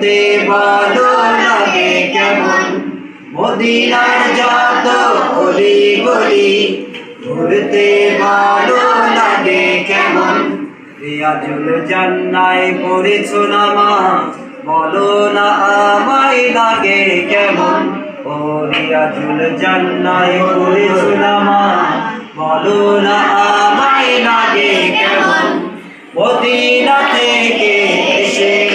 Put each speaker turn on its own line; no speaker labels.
ঘুরতে ভালো লাগে কেমন মদিনার যত অলি গলি ঘুরতে ভালো লাগে কেমন রিয়াজুল জান্নায় পড়েছো নামাজ বলো না আমায় লাগে কেমন ও রিয়াজুল জান্নায় পড়েছো নামাজ বলো না আমায় লাগে কেমন মদিনা থেকে এসে